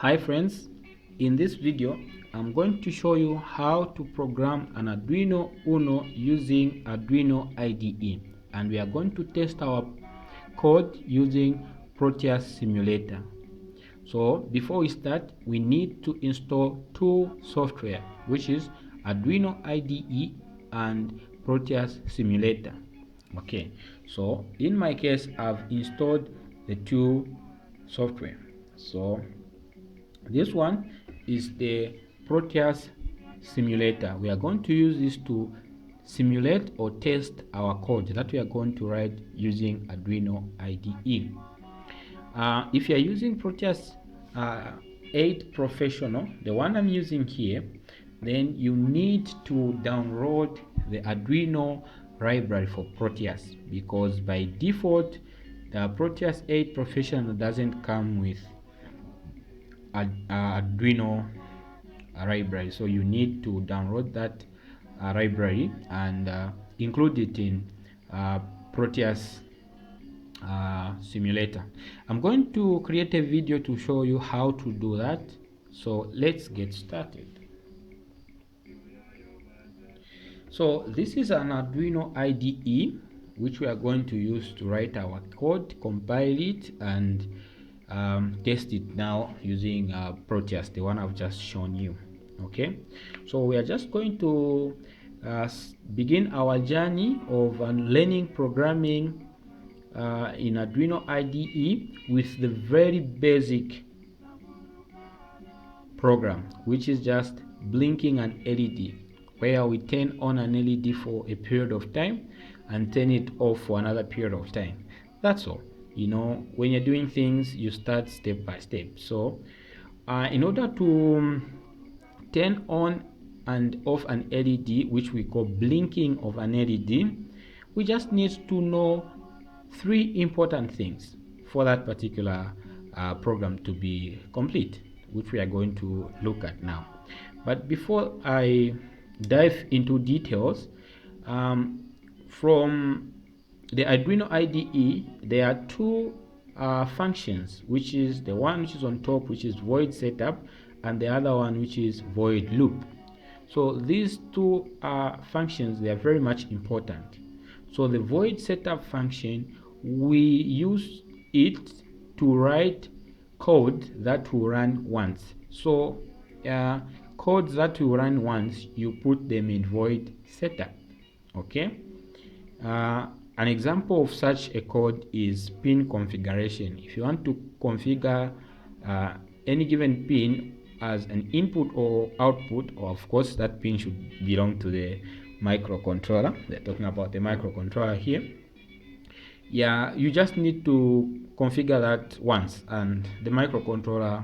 Hi friends, in this video I'm going to show you how to program an Arduino Uno using Arduino IDE, and we are going to test our code using Proteus Simulator. So before we start, we need to install two software, which is Arduino IDE and Proteus Simulator. Okay, so in my case I've installed the two software. So this one is the Proteus Simulator. We are going to use this to simulate or test our code that we are going to write using Arduino IDE. If you are using Proteus 8 Professional, the one I'm using here, then you need to download the Arduino library for Proteus, because by default the Proteus 8 Professional doesn't come with Arduino library, so you need to download that library and include it in Proteus Simulator. I'm going to create a video to show you how to do that, so let's get started. So this is an Arduino IDE which we are going to use to write our code, compile it, and test it now using Proteus, the one I've just shown you. Okay, so we are just going to begin our journey of learning programming in Arduino IDE with the very basic program, which is just blinking an LED, where we turn on an LED for a period of time and turn it off for another period of time. That's all. You know, when you're doing things, you start step by step. So in order to turn on and off an LED, which we call blinking of an LED, we just need to know three important things for that particular program to be complete, which we are going to look at now. But before I dive into details, from the Arduino IDE, there are two functions, which is the one which is on top, which is void setup, and the other one which is void loop. So these two functions, they are very much important. So the void setup function, we use it to write code that will run once. So codes that will run once, you put them in void setup. Okay, an example of such a code is pin configuration. If you want to configure any given pin as an input or output, or of course that pin should belong to the microcontroller. They're talking about the microcontroller here. Yeah, you just need to configure that once, and the microcontroller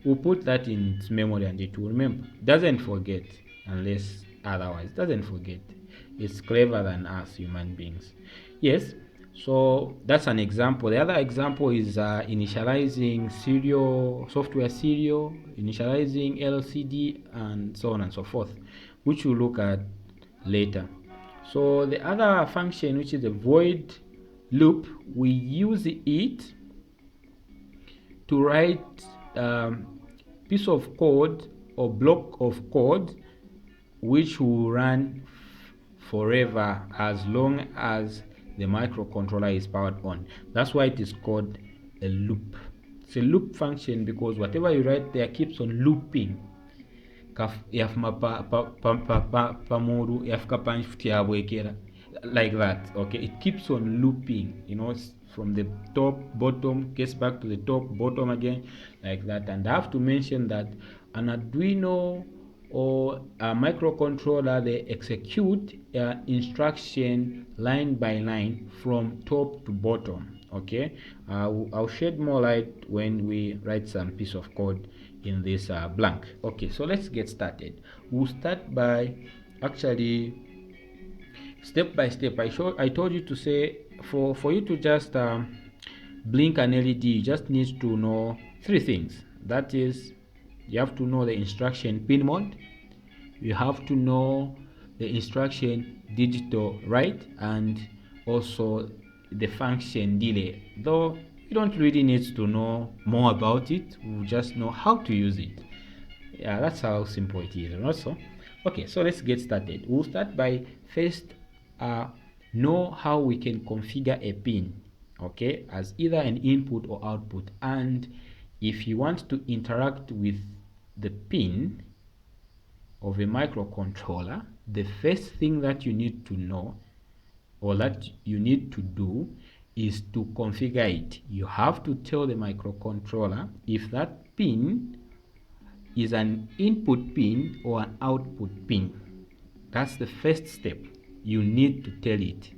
will put that in its memory and it will remember. Doesn't forget unless otherwise. Doesn't forget. It's clever than us human beings. Yes, so that's an example. The other example is initializing serial software serial, initializing LCD, and so on and so forth, which we'll look at later. So the other function, which is the void loop, we use it to write piece of code or block of code which will run forever as long as the microcontroller is powered on. That's why it is called a loop. It's a loop function because whatever you write there keeps on looping. Like that. Okay, it keeps on looping, you know, from the top, bottom, gets back to the top, bottom again, like that. And I have to mention that an Arduino or a microcontroller, they execute instruction line by line from top to bottom. Okay, I'll shed more light when we write some piece of code in this blank. Okay, so let's get started. We'll start by actually step by step. I told you to say for you to just blink an LED, you just need to know three things. That is, you have to know the instruction pin mode, you have to know the instruction digital write, and also the function delay. Though You don't really need to know more about it, we just know how to use it. Yeah, that's how simple it is. And also, okay, so let's get started. We'll start by first know how we can configure a pin, okay, as either an input or output. And if you want to interact with the pin of a microcontroller, the first thing that you need to know or that you need to do is to configure it. You have to tell the microcontroller if that pin is an input pin or an output pin. That's the first step. You need to tell it.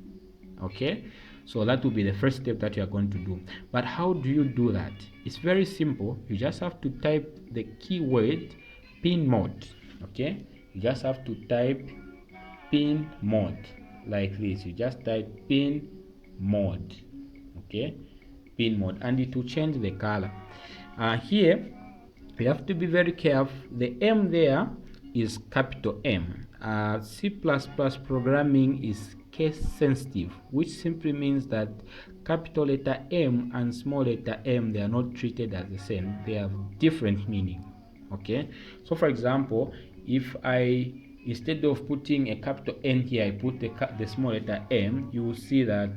Okay, so that will be the first step that you are going to do. But how do you do that? It's very simple. You just have to type the keyword pin mode. Okay, you just have to type pin mode like this. You just type pin mode. Okay, pin mode, and it will change the color. Here we have to be very careful. The M there is capital M. C++ programming is case sensitive, which simply means that capital letter M and small letter m, they are not treated as the same. They have different meaning. Okay, so for example, if I, instead of putting a capital N here, I put the small letter m, you will see that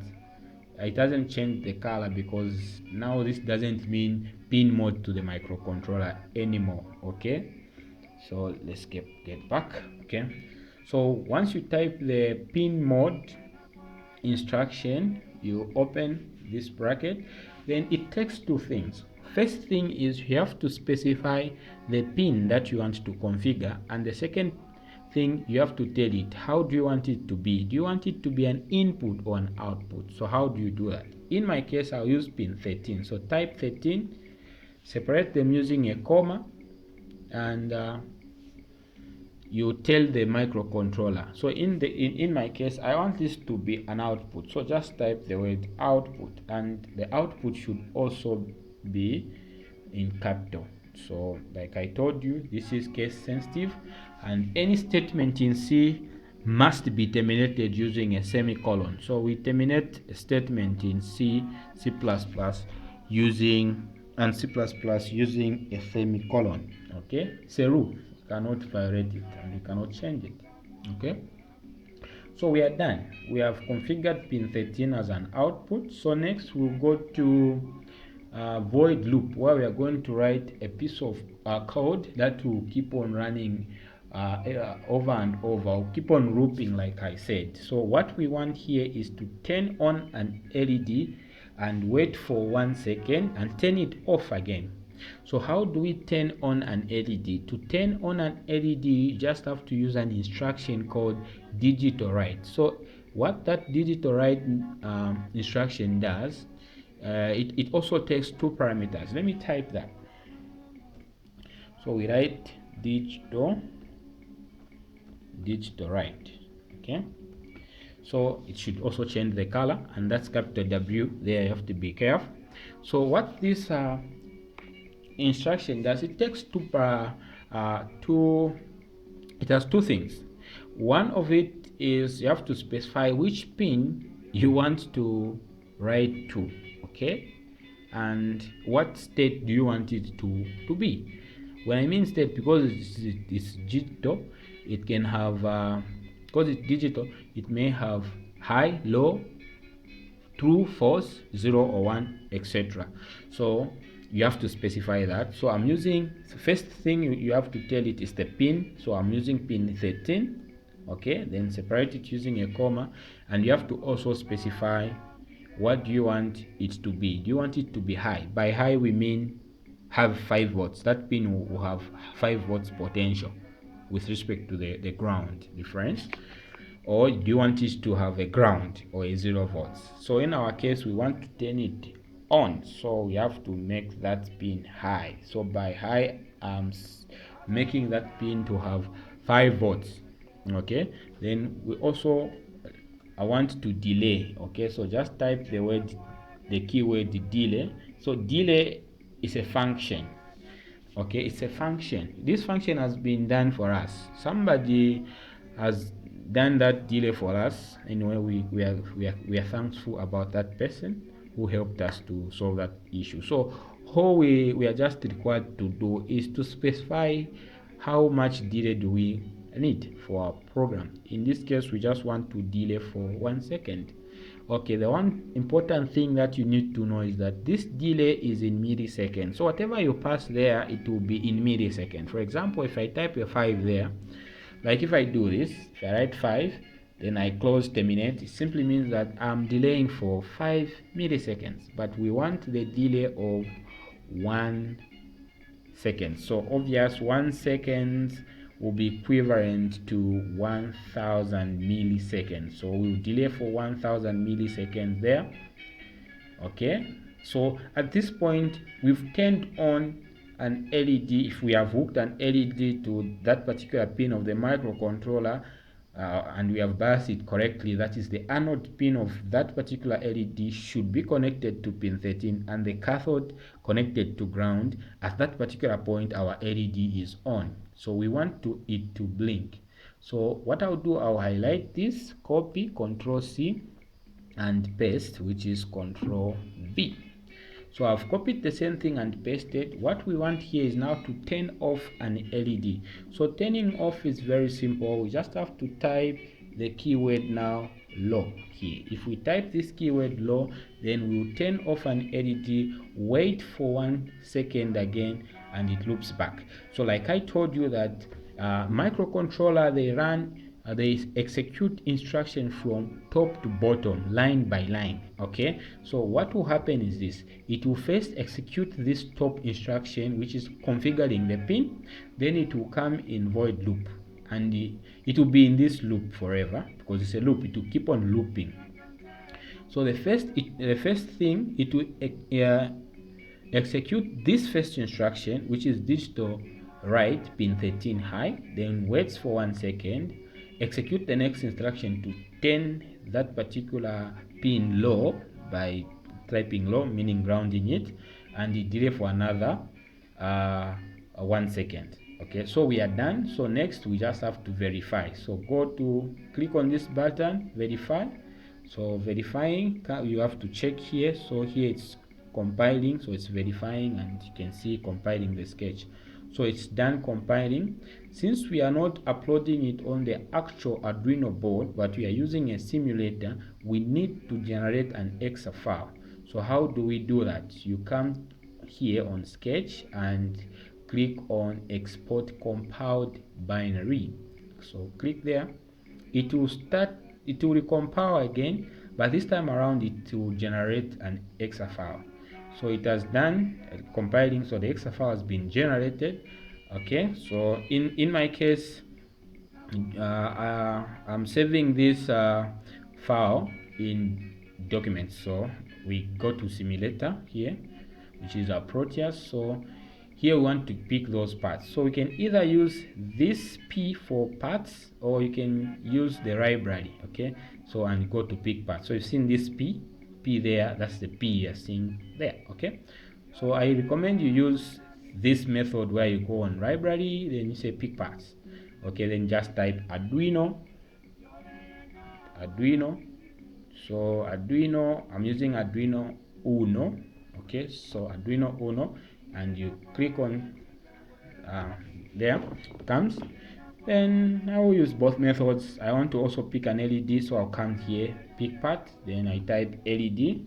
it doesn't change the color, because now this doesn't mean pin mode to the microcontroller anymore. Okay, so let's get back. Okay, so once you type the pin mode instruction, you open this bracket, then it takes two things. First thing is you have to specify the pin that you want to configure, and the second thing, you have to tell it how do you want it to be. Do you want it to be an input or an output? So how do you do that? In my case, I'll use pin 13. So type 13, separate them using a comma, and you tell the microcontroller. So in my case, I want this to be an output. So just type the word output, and the output should also be in capital. So like I told you, this is case sensitive, and any statement in C must be terminated using a semicolon. So we terminate a statement in C++ using using a semicolon. Okay, it's a rule. You cannot violate it and you cannot change it. Okay, so we are done. We have configured pin 13 as an output. So next we'll go to void loop, where we are going to write a piece of code that will keep on running over and over, or keep on looping like I said. So what we want here is to turn on an LED and wait for 1 second and turn it off again. So how do we turn on an LED? To turn on an LED, you just have to use an instruction called digital write. So what that digital write instruction does, it also takes two parameters. Let me type that. So we write digital write. Okay, so it should also change the color, and that's capital W there. You have to be careful. So what this instruction does, it takes it has two things. One of it is you have to specify which pin you want to write to. Okay, and what state do you want it to be? When I mean state, because it's digital, it can have because it's digital, it may have high, low, true, false, 0 or 1, etc. So you have to specify that. So I'm using, the first thing you have to tell it is the pin. So I'm using pin 13. Okay, then separate it using a comma, and you have to also specify what do you want it to be. Do you want it to be high? By high we mean have 5 volts. That pin will have 5 volts potential with respect to the ground difference. Or do you want it to have a ground or a 0 volts? So in our case, we want to turn it on, so we have to make that pin high. So by high, I'm making that pin to have 5 volts. Okay, then we also, I want to delay. Okay, so just type the keyword delay. So delay is a function. Okay, it's a function. This function has been done for us. Somebody has done that delay for us. Anyway, we are thankful about that person. who helped us to solve that issue. So all we are just required to do is to specify how much delay do we need for our program. In this case, we just want to delay for 1 second. Okay, the one important thing that you need to know is that this delay is in milliseconds. So whatever you pass there, it will be in milliseconds. For example, if I type a 5 there, like if I do this, if I write 5, then I close terminate, it simply means that I'm delaying for 5 milliseconds, but we want the delay of 1 second. So obvious 1 second will be equivalent to 1000 milliseconds. So we'll delay for 1000 milliseconds there. Okay, so at this point we've turned on an LED. If we have hooked an LED to that particular pin of the microcontroller and we have biased it correctly, that is the anode pin of that particular LED should be connected to pin 13 and the cathode connected to ground. At that particular point our LED is on, so we want it to blink. So what I'll do, I'll highlight this, copy, Control C and paste, which is Control V. So I've copied the same thing and pasted. What we want here is now to turn off an LED. So turning off is very simple. We just have to type the keyword now low here. If we type this keyword low, then we will turn off an LED, wait for 1 second again, and it loops back. So like I told you that microcontroller, they execute instruction from top to bottom, line by line. Okay, so what will happen is this: it will first execute this top instruction, which is configuring the pin, then it will come in void loop, and it will be in this loop forever because it's a loop. It will keep on looping. So the first thing, it will execute this first instruction, which is digital write pin 13 high, then waits for 1 second, execute the next instruction to turn that particular pin low by typing low, meaning grounding it, and it delay for another 1 second. Okay, so we are done. So next we just have to verify. So click on this button, verify. So verifying, you have to check here. So here it's compiling, so it's verifying, and you can see compiling the sketch. So it's done compiling. Since we are not uploading it on the actual Arduino board, but we are using a simulator, we need to generate an exa file. So how do we do that? You come here on sketch and click on export compiled binary. So click there. It will recompile again, but this time around it will generate an exa file. So it has done compiling, so the exa file has been generated. Okay, so in my case, I'm saving this file in documents. So we go to simulator here, which is our Proteus. So here we want to pick those parts. So we can either use this P for parts, or you can use the library. Okay, so and go to pick parts. So you've seen this P there, that's the P you're seeing there. Okay, so I recommend you use this method where you go on library, then you say pick parts. Okay, then just type Arduino. So Arduino, I'm using Arduino Uno. Okay, so Arduino Uno, and you click on there, comes. Then I will use both methods. I want to also pick an LED, so I'll come here, pick part, then I type LED.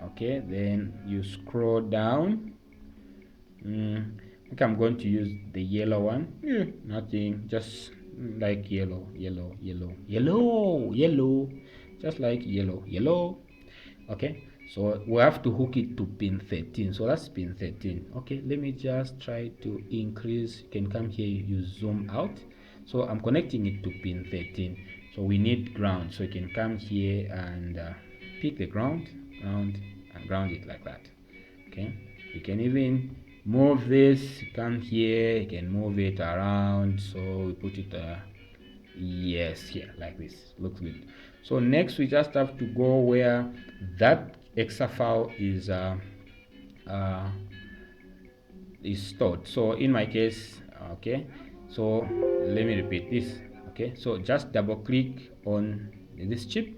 Okay, then you scroll down. I think I'm going to use the yellow one. Nothing, just like yellow, just like yellow. Okay, so we have to hook it to pin 13. So that's pin 13. Okay, let me just try to increase. You can come here, you zoom out. So I'm connecting it to pin 13. So we need ground. So you can come here and pick the ground and ground it like that. Okay, you can even move this, come here, you can move it around. So we put it yes, here like this. Looks good. So next we just have to go where that exa file is stored. So in my case, okay, so let me repeat this. Okay, so just double click on this chip,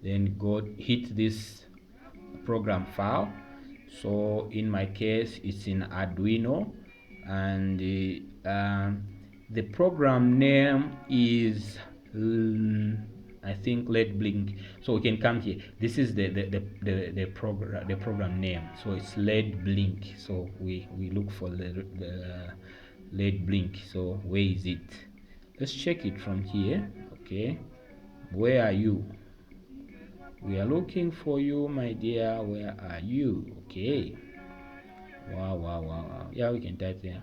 then go hit this program file. So in my case it's in Arduino, and the program name is I think LED Blink. So we can come here. This is the program name. So it's LED Blink. So we look for the LED Blink. So where is it? Let's check it from here. Okay, where are you? We are looking for you, my dear. Where are you? Okay. Wow, wow, wow, wow. Yeah, we can type there.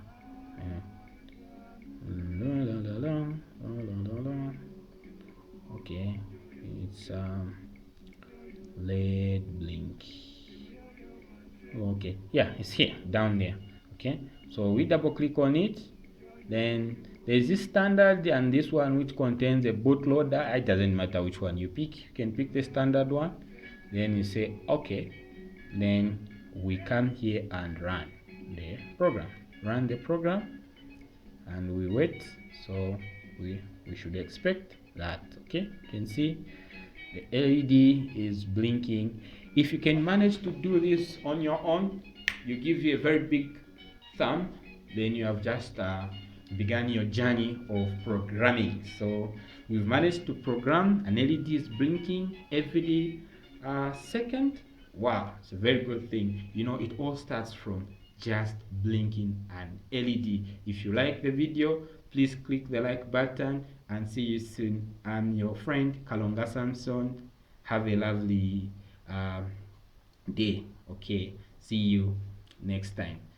Okay, it's LED Blink. Okay, yeah, it's here down there. Okay, so we double click on it. Then there's this standard and this one which contains a bootloader. It doesn't matter which one you pick. You can pick the standard one. Then you say okay. Then we come here and run the program. Run the program, and we wait. So we should expect that. Okay, you can see the LED is blinking. If you can manage to do this on your own, you give you a very big thumb. Then you have just begun your journey of programming. So we've managed to program an LED is blinking every second. Wow, it's a very good thing. You know, it all starts from just blinking an LED. If you like the video, please click the like button, and see you soon. I'm your friend Kalonga Samson. Have a lovely day. Okay, see you next time.